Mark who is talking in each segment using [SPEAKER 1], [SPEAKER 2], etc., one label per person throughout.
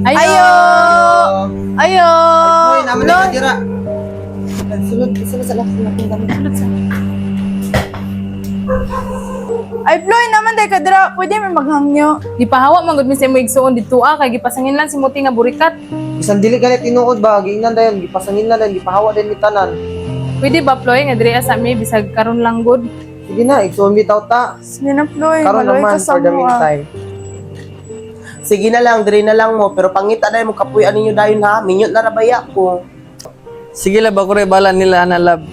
[SPEAKER 1] Ayo! Ayo!
[SPEAKER 2] Uy, naman na kadira. Sulod sa laking dami.
[SPEAKER 1] Ay, Floy, naman day kadra. Pwede may maghangyo.
[SPEAKER 3] Di pahawa man gud mi sa imo igsuon dito kay gipasangin lang si Muti nga burikat.
[SPEAKER 2] Isang dili ganit tinuod ba? Giingnan dayon, gipasangin na dayon, gipahawa din ni tanan.
[SPEAKER 3] Pwede ba Ploy nga diri sa mi bisag karon lang gud.
[SPEAKER 2] Sige na, igsuon bitaw ta.
[SPEAKER 1] Sige na, Floy.
[SPEAKER 2] Karon
[SPEAKER 1] Maloy
[SPEAKER 2] naman
[SPEAKER 1] ka sa
[SPEAKER 2] for the
[SPEAKER 1] mo,
[SPEAKER 2] meantime.
[SPEAKER 4] Sige na lang, diri na lang mo. Pero pangita dahil mo kapuyan ninyo dayon ha. Minyot na rabaya ko.
[SPEAKER 5] Sige lab, ako rin bala nila na lab.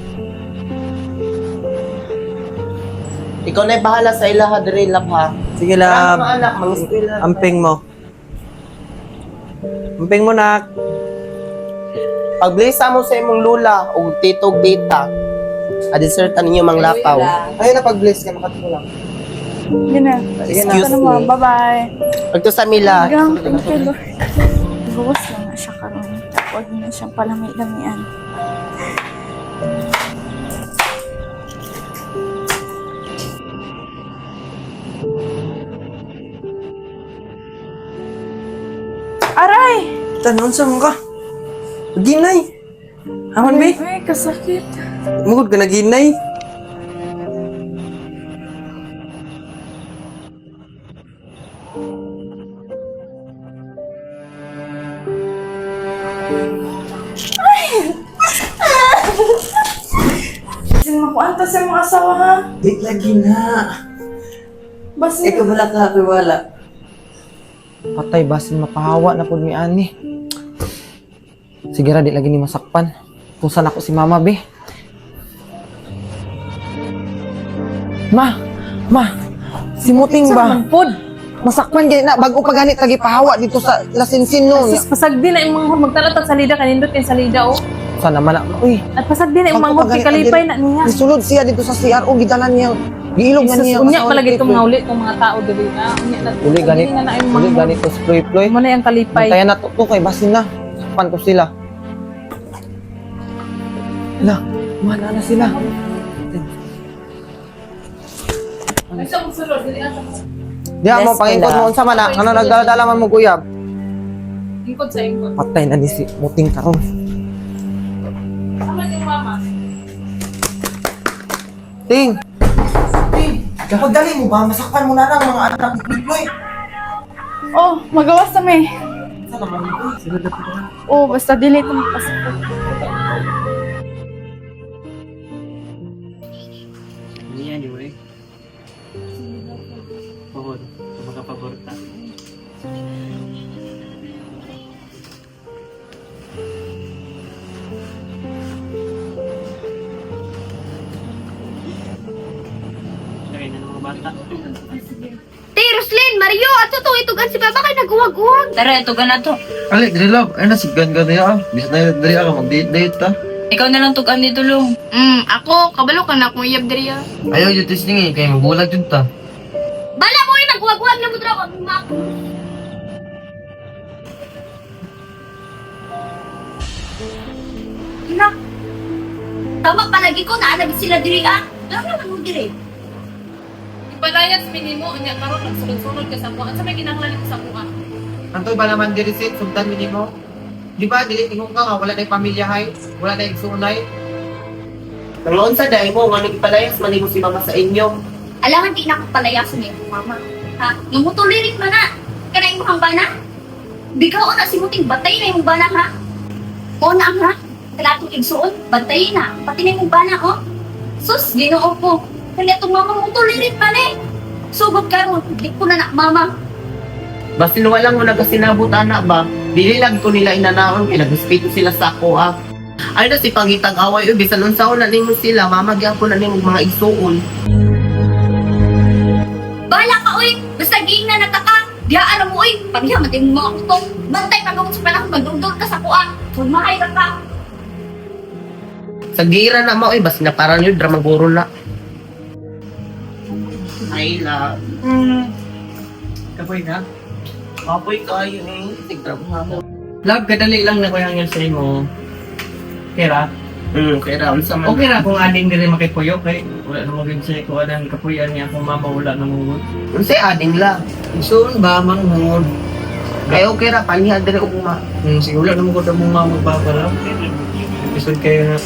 [SPEAKER 4] Ikaw na'y bahala sa ilaha diri lab ha.
[SPEAKER 5] Sige
[SPEAKER 4] Para
[SPEAKER 5] lab,
[SPEAKER 4] mga anak, mga eskwela.
[SPEAKER 5] amping mo. Amping mo nak.
[SPEAKER 4] Pagblesa mo sa imong lula o titog dita. A-desertan ninyo mang lakaw.
[SPEAKER 2] Ayun na pag-bless ka, makatulong.
[SPEAKER 1] Sige na.
[SPEAKER 4] Excuse
[SPEAKER 1] Ano mo,
[SPEAKER 4] me.
[SPEAKER 1] bye-bye.
[SPEAKER 4] Pagto sa Mila.
[SPEAKER 1] Hanggang, thank you, Lord. Buwas lang na siya karon. Huwag na siyang palami-lamian. Aray!
[SPEAKER 5] Tanon sa mo ka. Ginay. Haman be?
[SPEAKER 1] Ay, kasakit.
[SPEAKER 5] Mugod ka na ginay.
[SPEAKER 1] Sino makuanta sa mga asawa, ha?
[SPEAKER 5] Di lagi na.
[SPEAKER 1] Basta
[SPEAKER 5] Ikaw wala ka wala.
[SPEAKER 2] Patay basin mapahawa na pud mi ani. Sige ra di lagi ni masakpan. Tusan ako si mama be. Ma, si Muting ba?
[SPEAKER 3] Pod.
[SPEAKER 2] Masakpan gani na bago pa ganit lagi pahawa dito sa lasinsin no.
[SPEAKER 3] Sus pasagdi na imong magtalat sa salida kanindot kay salida o.
[SPEAKER 2] Sana man na. Uy,
[SPEAKER 3] At pasagdi na imong
[SPEAKER 2] Pagko
[SPEAKER 3] manghod kay
[SPEAKER 2] pa ganit
[SPEAKER 3] kalipay
[SPEAKER 2] lagi-
[SPEAKER 3] na niya.
[SPEAKER 2] nisulod siya dito sa CRO gidalan niya. Giilog na niya.
[SPEAKER 3] Unya palagi itong mga ulit ng mga tao dili na. Unya na.
[SPEAKER 2] Uli ganit.
[SPEAKER 3] Hindi na na imong
[SPEAKER 2] Uli
[SPEAKER 3] manghod.
[SPEAKER 2] ganit ko sploy-ploy.
[SPEAKER 3] Mo na yung kalipay.
[SPEAKER 2] Kaya na to kay basin na. Sakpan ko sila. Hala, mana na sila.
[SPEAKER 3] Ay sa musulod dili asa.
[SPEAKER 2] Di mo pangingkod mo unsa man na. Ano nagdala man mo kuyab?
[SPEAKER 3] Ingkod sa ingkod.
[SPEAKER 2] Patay na ni si Muting karon.
[SPEAKER 3] Sama yung mama.
[SPEAKER 2] Ting. Kapag dali mo ba masakpan mo na lang mga anak ni Ploy.
[SPEAKER 1] Oh, magawas na may.
[SPEAKER 2] Sa naman ito.
[SPEAKER 1] Oh, basta dili ito magpasok.
[SPEAKER 6] Yan, di ba eh? Pagod. Makapagod na. Lagay na ng mga bata.
[SPEAKER 7] Tay, Roslyn, Mario, ato to, itugan si Baba kay naguwag-uwag.
[SPEAKER 8] Tara, ito ka na to.
[SPEAKER 5] Ali, dili lab. Ay nasigan ka niya. Bisa na diri ako mag-date ta.
[SPEAKER 8] Ikaw na lang tugan ni Tulong.
[SPEAKER 7] Ako, kabalo ka na akong iyab diri.
[SPEAKER 5] Ayaw yung testing kay mabulag jud ta.
[SPEAKER 7] Bala mo rin, naguwag-uwag na mo dra ako. Na, tama palagi ko na anag sila diri Ano naman mo diri?
[SPEAKER 3] Ipalayas minimo unya karon nagsulod-sulod ka sa mo. Asa may kinahanglan ko sa kuha?
[SPEAKER 2] Antoy ba naman diri sit sugdan mi nimo? Di ba dili tingog ka nga wala tay pamilya hay, wala tay igsoonay.
[SPEAKER 4] Nangoon sa dahi mo, nga nagpalayas manimo si mama sa inyo.
[SPEAKER 7] Alangan di na ako palayasan ni mama. Ha? Numutulirik man na. Kana imong bana? Bigaw na si Muting batay na imong bana ha. O na ha? Kalatong igsuon, batay na. Pati na imong bana oh. Sus, ginoo ko. Kaya itong mama mo tulirit man eh. Sugod karon, di ko na mama.
[SPEAKER 4] Basta walang mo nagasinabot anak ba? Dili lang ko nila inanaon, pinag-hospital sila sa ako Ay na si pangitag away, bisan unsaon na nimo sila, mamagyan ko na nimo mga igsuon.
[SPEAKER 7] Bahala ka uy, basta giing na nataka. Diyaan mo uy, paghiya matin mo ako to. Bantay pa sa panahon, magdundol ka sa kuha. Pumahay ka ka.
[SPEAKER 4] Sa gira na mo, basta na parang yun, dramaguro na. Ay, love.
[SPEAKER 6] Kapoy na.
[SPEAKER 4] Kapoy kayo eh. Tigtrabaho mo.
[SPEAKER 6] Love, kadali lang na ko yung sa mo. Kira?
[SPEAKER 4] Kaya raon sa man.
[SPEAKER 6] Okay ra kung ading diri makipuyo kay wala na mo gid sa ko adan kapuyan niya akong mama wala na mo.
[SPEAKER 4] Kasi ading lang.
[SPEAKER 5] Soon ba manghod?
[SPEAKER 4] Kaya okay ra, panihan dali ko ma.
[SPEAKER 6] Sige, wala naman ko na mong mga magpapala. Episode kayo na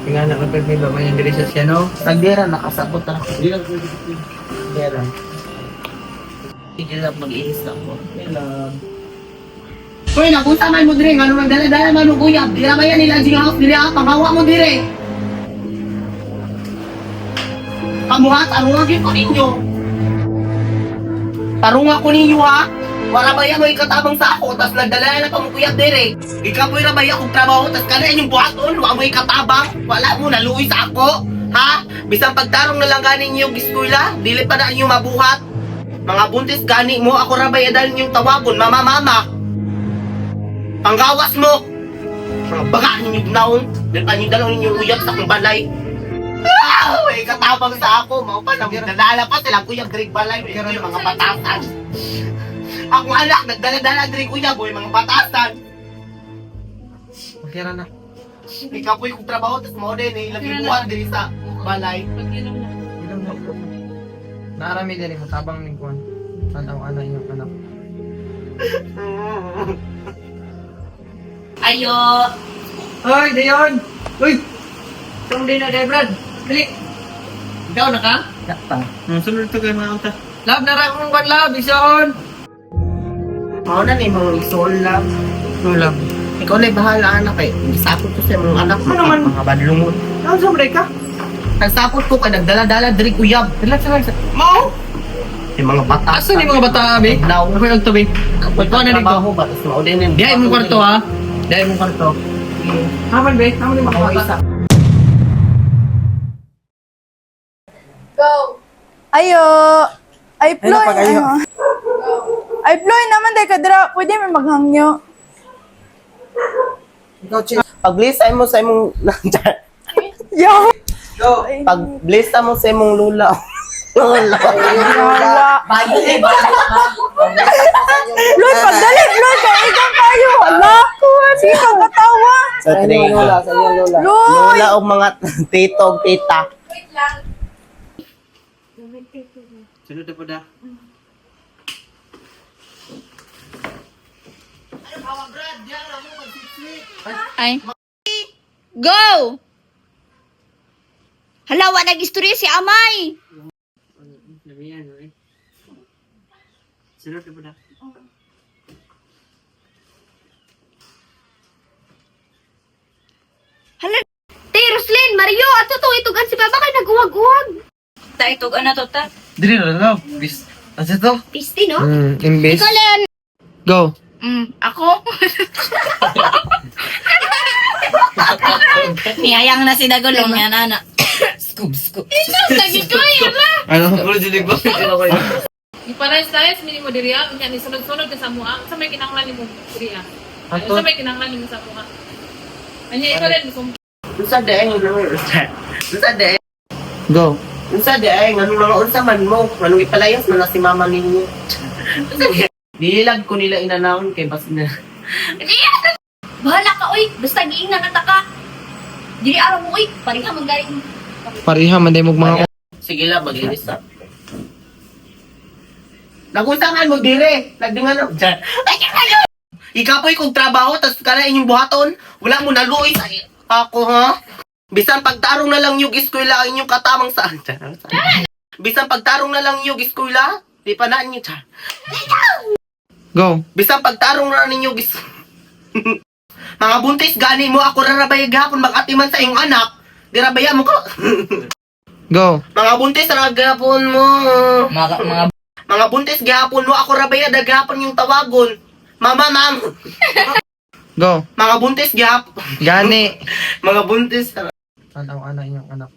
[SPEAKER 6] pinganak na pwede ba may diri sa siya, no?
[SPEAKER 4] Nagdira, nakasabot na ako.
[SPEAKER 6] Hindi lang pwede.
[SPEAKER 4] Nagdira. Hindi lang mag-iis ako. Uy, nakunta man mo dire, nga naman dala-dala man mo uyab. Dira ba yan nila ding house, dira panghawa mo dire. Pamuhat, arungagin ko ninyo. Tarunga ko ninyo ha. Wala ba yan mo ikatabang sa ako, tas nagdala na pa mo uyab dire. Ikaw po'y rabay akong trabaho, tas kana inyong buhaton, wala mo ikatabang. Wala mo, naluwi sa ako. Ha? Bisang pagtarong na lang ganin yung eskwela, dili pa na inyo mabuhat. Mga buntis gani mo, ako rabay adal yung tawagon, mama. Panggawas mo! Mga baga ninyong naon, dahil dalaw ninyong uyab sa akong balay. May katabang sa ako, mga pa, nagdala pa silang uyab drink balay, pero yung mga batasan. Akong anak, nagdala-dala drink uyab, mga batasan.
[SPEAKER 2] Magkira na.
[SPEAKER 4] Ikaw po yung trabaho, tas mo din, ilagay buwan din sa balay.
[SPEAKER 3] Pag-inom na.
[SPEAKER 2] Ilang na ito. Naarami din mo, tabang ni Juan. Tanaw-ana yung anak.
[SPEAKER 8] Ayo.
[SPEAKER 6] Hoy, Dayon! Uy! Itong din na, Brad. Dali!
[SPEAKER 4] Ikaw na ka?
[SPEAKER 6] Sunod to kayo mga unta. Lab, narak mong kwan, lab! Isaon!
[SPEAKER 4] Mao na ni mga isol lang.
[SPEAKER 6] Lab.
[SPEAKER 4] Ikaw na'y bahala anak eh. Nagsapot ko sa mga anak mo
[SPEAKER 6] Ano naman?
[SPEAKER 4] mga badlungon.
[SPEAKER 6] Ano sa ka?
[SPEAKER 4] Nagsapot ko ka, nagdala-dala drink uyab.
[SPEAKER 6] Relax, relax.
[SPEAKER 4] Mo! Yung mga bata.
[SPEAKER 6] Asan yung mga bata, abi?
[SPEAKER 4] Now,
[SPEAKER 6] Ako yung tabi.
[SPEAKER 4] Pwede
[SPEAKER 6] Ikaw na dito.
[SPEAKER 4] trabaho ba? Tapos maudin yung...
[SPEAKER 6] Diyan mong kwarto, ha? Diyan mong kwarto. Haman, be? Haman yung mga
[SPEAKER 4] Ako
[SPEAKER 6] bata.
[SPEAKER 4] isa.
[SPEAKER 1] Ayo! Ay,
[SPEAKER 5] Ay,
[SPEAKER 1] Ploy!
[SPEAKER 5] napag-ayo.
[SPEAKER 1] ano? Ay, Ploy naman, dahil kadra, pwede may maghangyo.
[SPEAKER 5] Ikaw, Chief.
[SPEAKER 4] Pag-blessa mo sa imong...
[SPEAKER 1] Yo!
[SPEAKER 5] Go.
[SPEAKER 4] Pag-blessa mo sa imong lula. Lula.
[SPEAKER 1] Yawa!
[SPEAKER 4] Bayo eh,
[SPEAKER 1] Ploy, pagdali, Ploy, kaya ikaw kayo, hala! Sige, pagkatawa!
[SPEAKER 4] Sa
[SPEAKER 5] Sa inyong
[SPEAKER 4] trigo.
[SPEAKER 5] lola, sa inyong lola.
[SPEAKER 1] Ploy!
[SPEAKER 4] Lula o mga tito o tita.
[SPEAKER 6] Sunod na po da.
[SPEAKER 8] Ay. Go! Hala, wa nag-istorya si Amay.
[SPEAKER 6] Lamiyan, eh. Sunod na po da.
[SPEAKER 7] Hala, Tay Roslyn, Mario, ato to itugan si Baba kay naguwag-uwag.
[SPEAKER 8] Ta itog ana to ta.
[SPEAKER 6] Dili na love. Bis. Asa to?
[SPEAKER 7] Pisti, no?
[SPEAKER 2] Imbes.
[SPEAKER 8] Ikaw Len.
[SPEAKER 2] Go.
[SPEAKER 8] Ako. Niyayang na si Dagulong yan, ana.
[SPEAKER 6] Scoop, scoop.
[SPEAKER 8] Lagi ko yan la.
[SPEAKER 6] Ano? Puro dilig ba? Ano kayo?
[SPEAKER 3] Iparehas-tahas minimo diri ah. Nya ni sunod-sunod ka sa mua. Sa may kinahanglan nimo diri ah.
[SPEAKER 6] Ato?
[SPEAKER 3] Sa may kinahanglan nimo sa mua. Anya ito rin kung
[SPEAKER 4] Unsa daing unsa daing
[SPEAKER 2] Go.
[SPEAKER 4] unsa daing anong mga unsa man mo anong ipalayas man na si mama ninyo. Nilag ko nila inanawon kay bas na.
[SPEAKER 7] Bahala ka, oy. Basta giingnan ka ka. Dili araw mo, oy. Pareha man galing.
[SPEAKER 2] Pariha, manday mo mga...
[SPEAKER 4] Sige lang mag-inis na. Naguntangan mo dire. Nagdingan na. Diyan. Ay, kayo! Ikaw po kong trabaho, tas kana inyong buhaton. Wala mo naluoy sa ako, ha? Bisan pagtarong na lang yung eskwela ang inyong katamang saan. Bisan pagtarong na lang yung eskwela, di pa na inyo.
[SPEAKER 2] Go.
[SPEAKER 4] Bisan pagtarong na ninyo gis... Mga buntis, gani mo ako rarabay gahapon mag-atiman sa iyong anak. Dirabaya mo ko.
[SPEAKER 2] Go.
[SPEAKER 4] Mga buntis, gahapon mo.
[SPEAKER 6] Mga
[SPEAKER 4] Mga buntis, gahapon mo ako rabaya gahapon yung tawagon. Mama, ma'am.
[SPEAKER 2] Go.
[SPEAKER 4] Mga buntis, gahapon.
[SPEAKER 2] Gani.
[SPEAKER 4] Mga buntis.
[SPEAKER 2] Tanaw-ana yung anak.